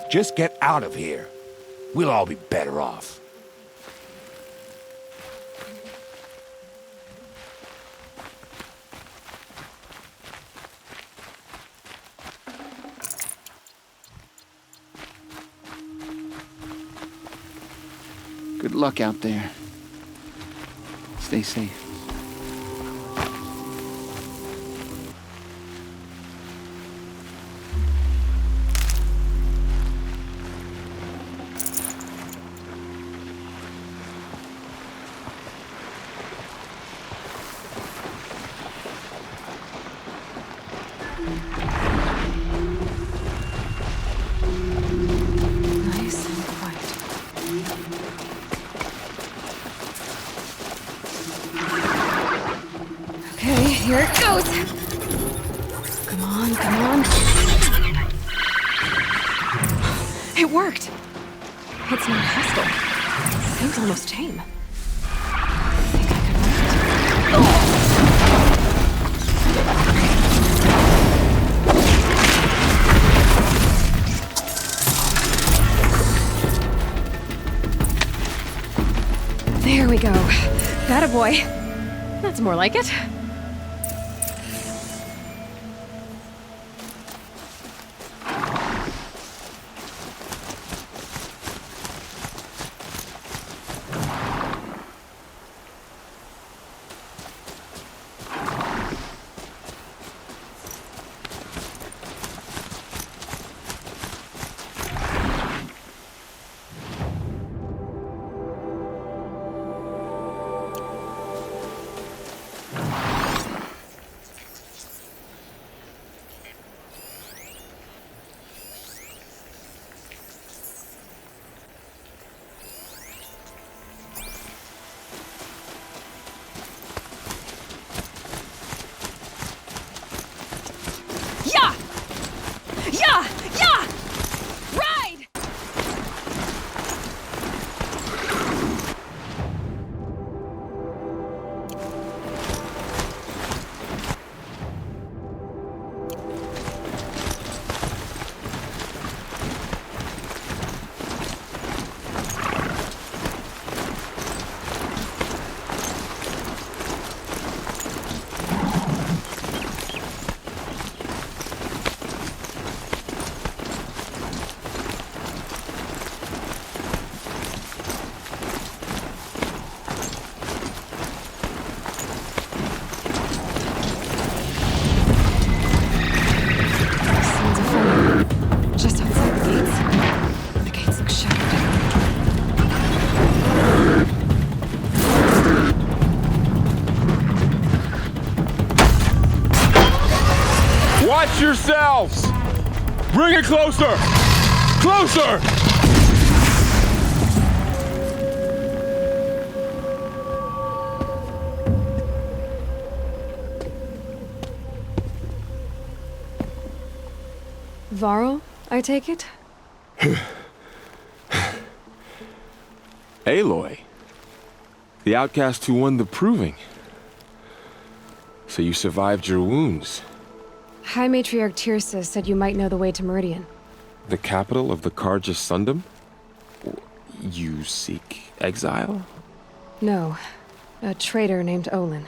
Just get out of here. We'll all be better off. Good luck out there. Stay safe. Nice and quiet. Okay, here it goes. Come on, come on. It worked. It's not hostile. Seems almost tame. I think I could run it. There we go. That a boy. That's more like it. Yeah! Yeah! Yeah! Ride! Sounds of fire. Just outside the gates. The gates look shattered. Watch yourselves! Bring it closer! Closer! Varl, I take it? Aloy. The outcast who won the proving. So you survived your wounds. High Matriarch Tirsa said you might know the way to Meridian. The capital of the Carja Sundom? You seek exile? No, a traitor named Olin.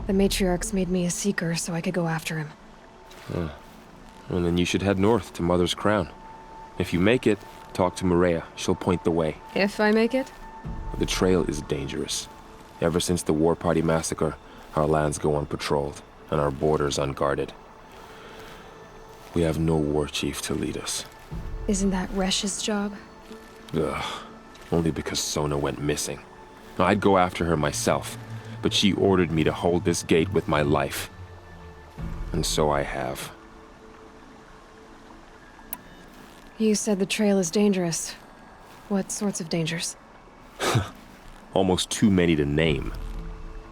The Matriarchs made me a seeker so I could go after him. Well, then you should head north to Mother's Crown. If you make it, talk to Maria. She'll point the way. If I make it? The trail is dangerous. Ever since the War Party massacre, our lands go unpatrolled, and our borders unguarded. We have no war chief to lead us. Isn't that Resh's job? Ugh. Only because Sona went missing. I'd go after her myself, but she ordered me to hold this gate with my life. And so I have. You said the trail is dangerous. What sorts of dangers? Almost too many to name.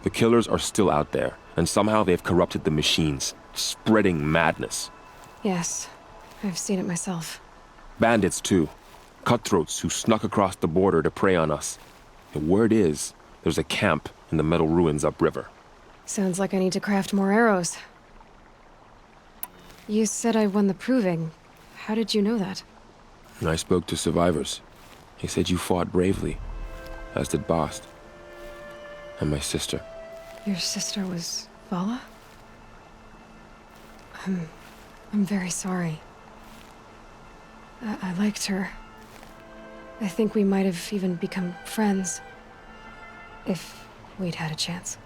The killers are still out there, and somehow they've corrupted the machines, spreading madness. Yes, I've seen it myself. Bandits, too. Cutthroats who snuck across the border to prey on us. The word is, there's a camp in the metal ruins upriver. Sounds like I need to craft more arrows. You said I won the proving. How did you know that? I spoke to survivors. They said you fought bravely, as did Bast. And my sister. Your sister was Vala? I'm very sorry. I liked her. I think we might have even become friends. If we'd had a chance.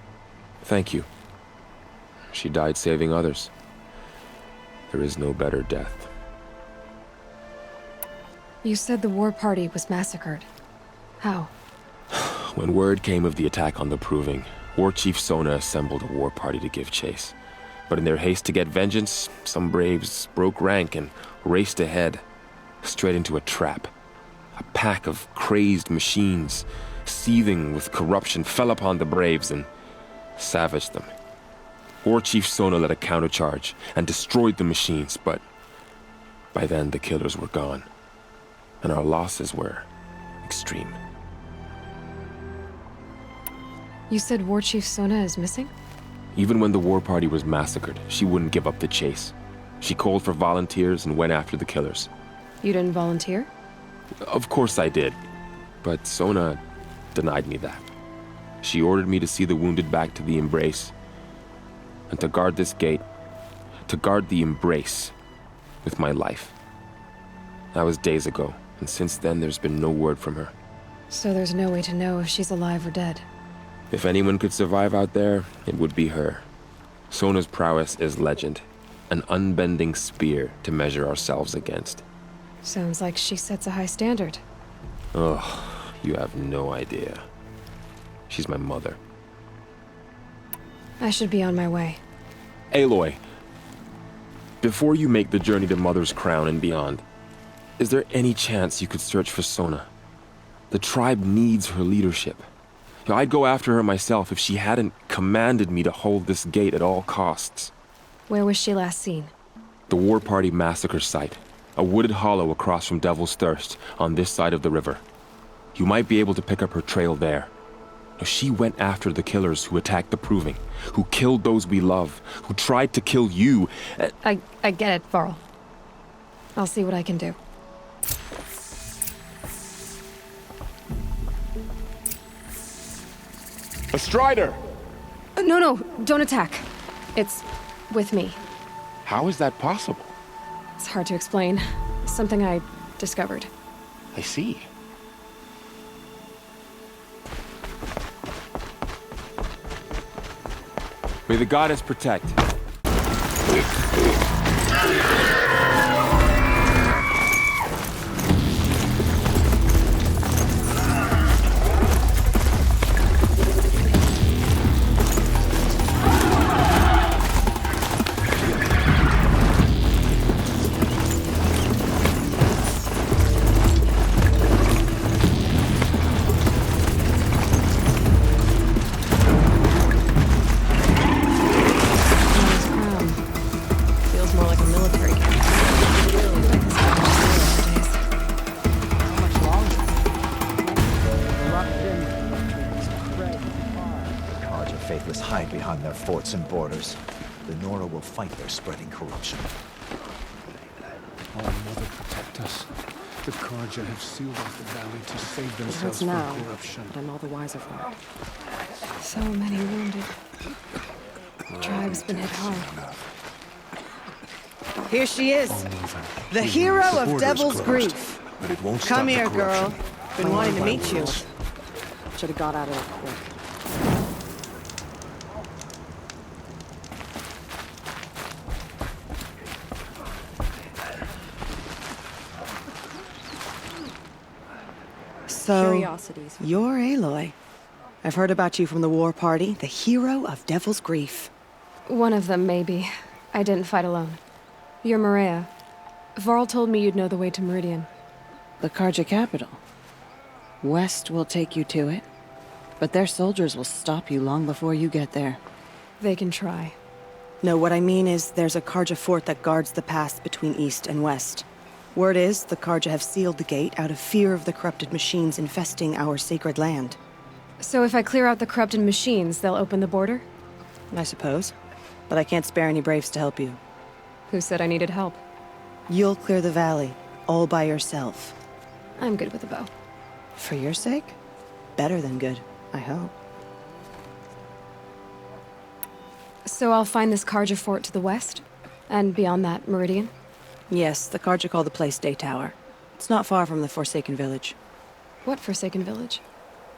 Thank you. She died saving others. There is no better death. You said the war party was massacred. How? When word came of the attack on the Proving, War Chief Sona assembled a war party to give chase. But in their haste to get vengeance, some braves broke rank and raced ahead, straight into a trap. A pack of crazed machines, seething with corruption, fell upon the braves and savaged them. War Chief Sona led a countercharge and destroyed the machines, but by then the killers were gone, and our losses were extreme. You said War Chief Sona is missing? Even when the war party was massacred, she wouldn't give up the chase. She called for volunteers and went after the killers. You didn't volunteer? Of course I did, but Sona denied me that. She ordered me to see the wounded back to the Embrace, and to guard this gate, to guard the Embrace with my life. That was days ago, and since then there's been no word from her. So there's no way to know if she's alive or dead. If anyone could survive out there, it would be her. Sona's prowess is legend, an unbending spear to measure ourselves against. Sounds like she sets a high standard. Ugh, you have no idea. She's my mother. I should be on my way. Aloy, before you make the journey to Mother's Crown and beyond, is there any chance you could search for Sona? The tribe needs her leadership. I'd go after her myself if she hadn't commanded me to hold this gate at all costs. Where was she last seen? The War Party massacre site. A wooded hollow across from Devil's Thirst, on this side of the river. You might be able to pick up her trail there. Now, she went after the killers who attacked the Proving, who killed those we love, who tried to kill you. I get it, Varl. I'll see what I can do. A Strider! No, don't attack. It's with me. How is that possible? It's hard to explain. Something I discovered. I see. May the goddess protect. Hide behind their forts and borders. The Nora will fight their spreading corruption. Oh, Mother, protect us. The Karja have sealed off the valley to save themselves now, from corruption. but I'm all the wiser for it. So many wounded. The tribe's been hit hard. Here she is, the hero of Devil's Grief. But it won't Come stop here, the girl. corruption. Been wanting to meet you. Should have got out of there quick. So, Curiosities. you're Aloy. I've heard about you from the war party, the hero of Devil's Grief. One of them, maybe. I didn't fight alone. You're Maria. Varl told me you'd know the way to Meridian. The Karja capital. West will take you to it, but their soldiers will stop you long before you get there. They can try. No, what I mean is there's a Karja fort that guards the pass between East and West. Word is, the Karja have sealed the gate out of fear of the corrupted machines infesting our sacred land. So if I clear out the corrupted machines, they'll open the border? I suppose. But I can't spare any braves to help you. Who said I needed help? You'll clear the valley. all by yourself. I'm good with a bow. For your sake? Better than good, I hope. So I'll find this Karja fort to the west? And beyond that, Meridian? Yes, the Karja call the place Day Tower. It's not far from the Forsaken Village. What Forsaken Village?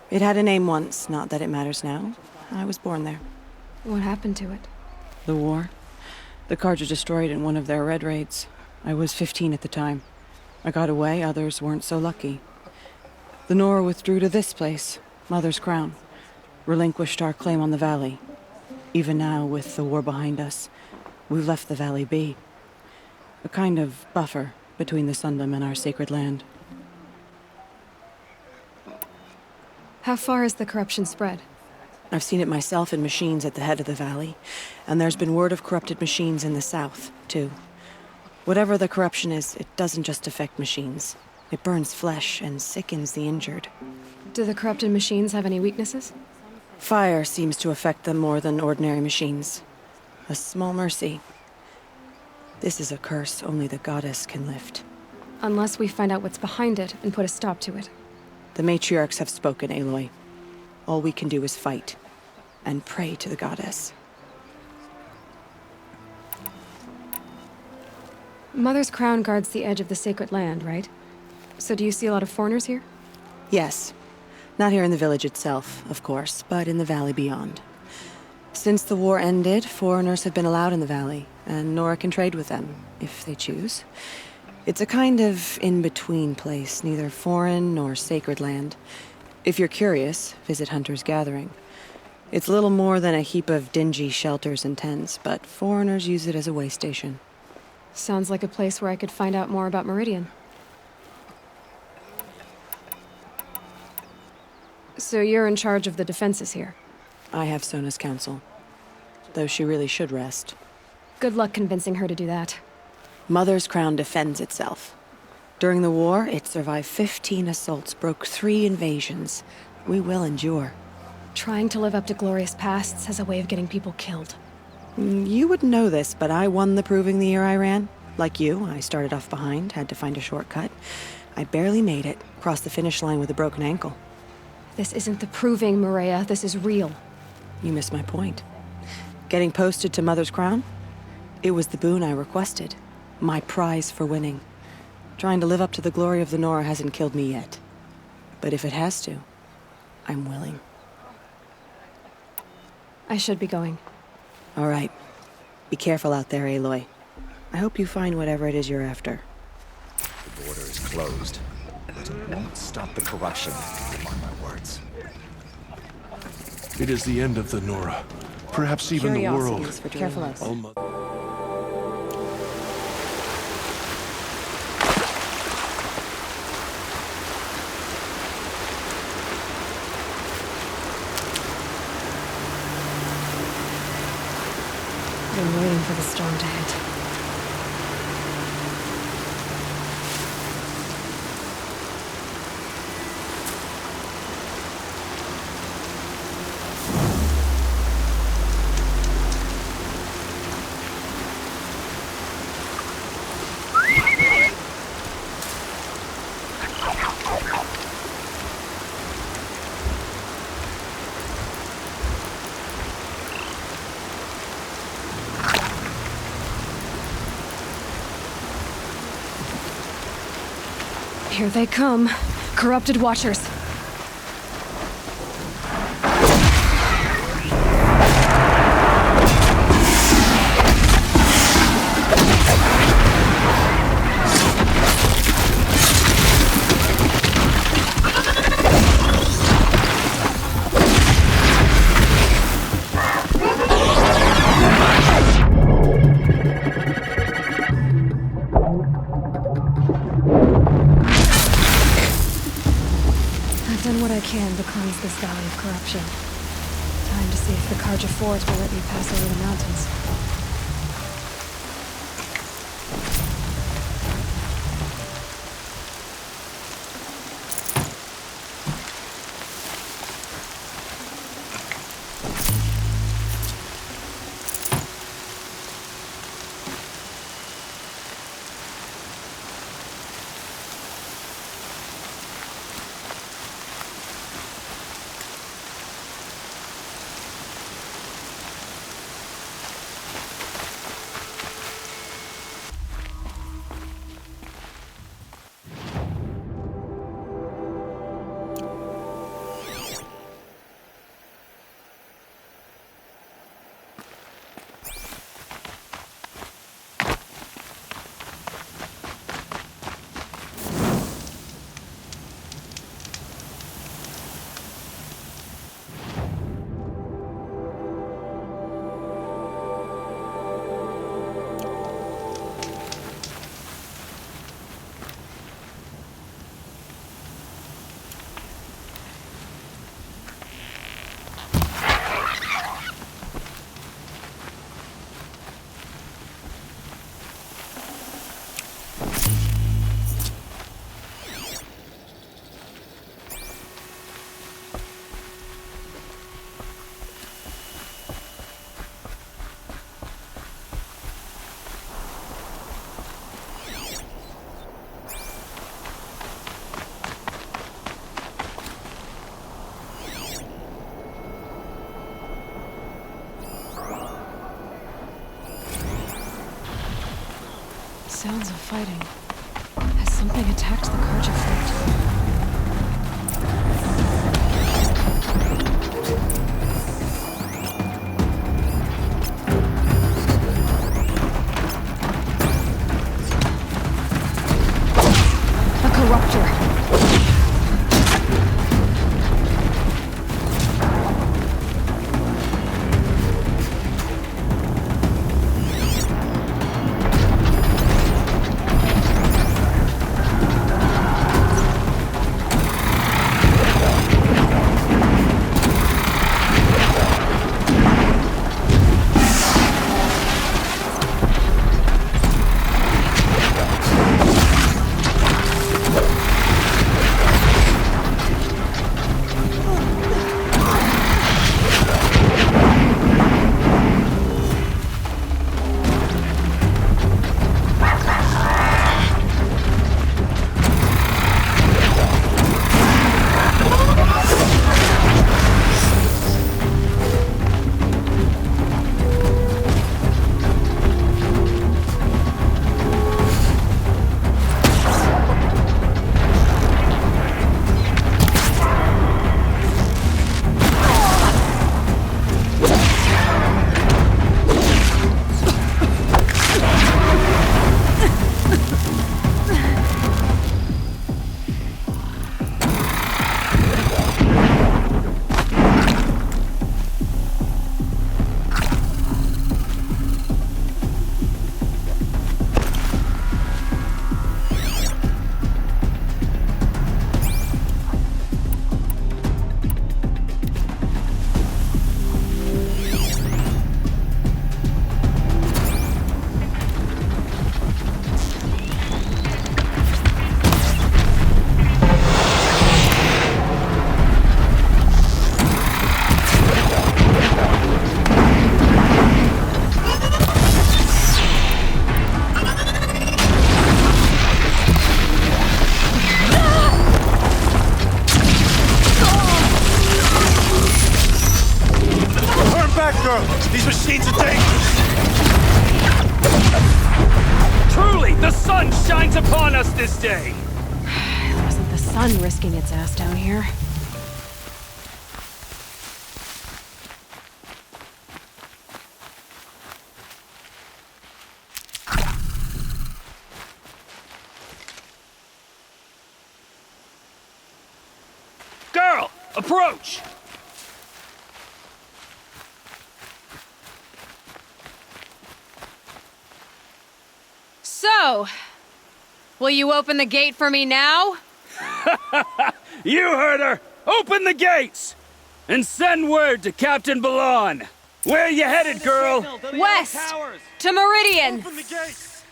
It had a name once, not that it matters now. I was born there. What happened to it? The war. The Karja destroyed in one of their red raids. I was 15 at the time. I got away, others weren't so lucky. The Nora withdrew to this place, Mother's Crown. Relinquished our claim on the valley. Even now, with the war behind us, we've left the valley be. A kind of buffer between the Sundom and our sacred land. How far has the corruption spread? I've seen it myself in machines at the head of the valley, and there's been word of corrupted machines in the south, too. Whatever the corruption is, it doesn't just affect machines. It burns flesh and sickens the injured. Do the corrupted machines have any weaknesses? Fire seems to affect them more than ordinary machines. A small mercy. This is a curse only the goddess can lift. Unless we find out what's behind it and put a stop to it. The matriarchs have spoken, Aloy. All we can do is fight. And pray to the goddess. Mother's Crown guards the edge of the sacred land, right? So do you see a lot of foreigners here? Yes. Not here in the village itself, of course, but in the valley beyond. Since the war ended, foreigners have been allowed in the valley, and Nora can trade with them, if they choose. It's a kind of in-between place, neither foreign nor sacred land. If you're curious, visit Hunter's Gathering. It's little more than a heap of dingy shelters and tents, but foreigners use it as a way station. Sounds like a place where I could find out more about Meridian. So you're in charge of the defenses here? I have Sona's counsel. Though she really should rest. Good luck convincing her to do that. Mother's Crown defends itself. During the war, it survived 15 assaults, broke 3 invasions. We will endure. Trying to live up to glorious pasts has a way of getting people killed. You wouldn't know this, but I won the proving the year I ran. Like you, I started off behind, had to find a shortcut. I barely made it, crossed the finish line with a broken ankle. This isn't the proving, Maria. This is real. You missed my point. Getting posted to Mother's Crown? It was the boon I requested. My prize for winning. Trying to live up to the glory of the Nora hasn't killed me yet. But if it has to, I'm willing. I should be going. All right. Be careful out there, Aloy. I hope you find whatever it is you're after. The border is closed, but it won't stop the corruption, mark my words. It is the end of the Nora. Perhaps even the world. Careful us. Been waiting for the storm to hit. Here they come. Corrupted Watchers. I've done what I can to cleanse this valley of corruption. Time to see if the Karja Fort will let me pass over the mountains. sounds of fighting. Has something attacked the Karja fleet? These machines are dangerous! Truly, the sun shines upon us this day! It wasn't the sun risking its ass down here. Girl, approach! So, will you open the gate for me now? You heard her! Open the gates! And send word to Captain Ballon! Where you headed, girl? West! To Meridian! Open the gates!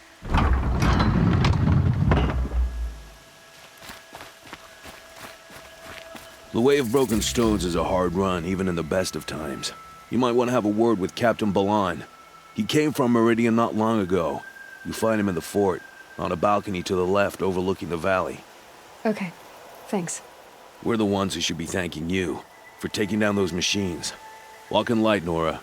The Way of Broken Stones is a hard run, even in the best of times. You might want to have a word with Captain Ballon. He came from Meridian not long ago. You find him in the fort, on a balcony to the left overlooking the valley. Okay, thanks. We're the ones who should be thanking you for taking down those machines. Walk in light, Nora.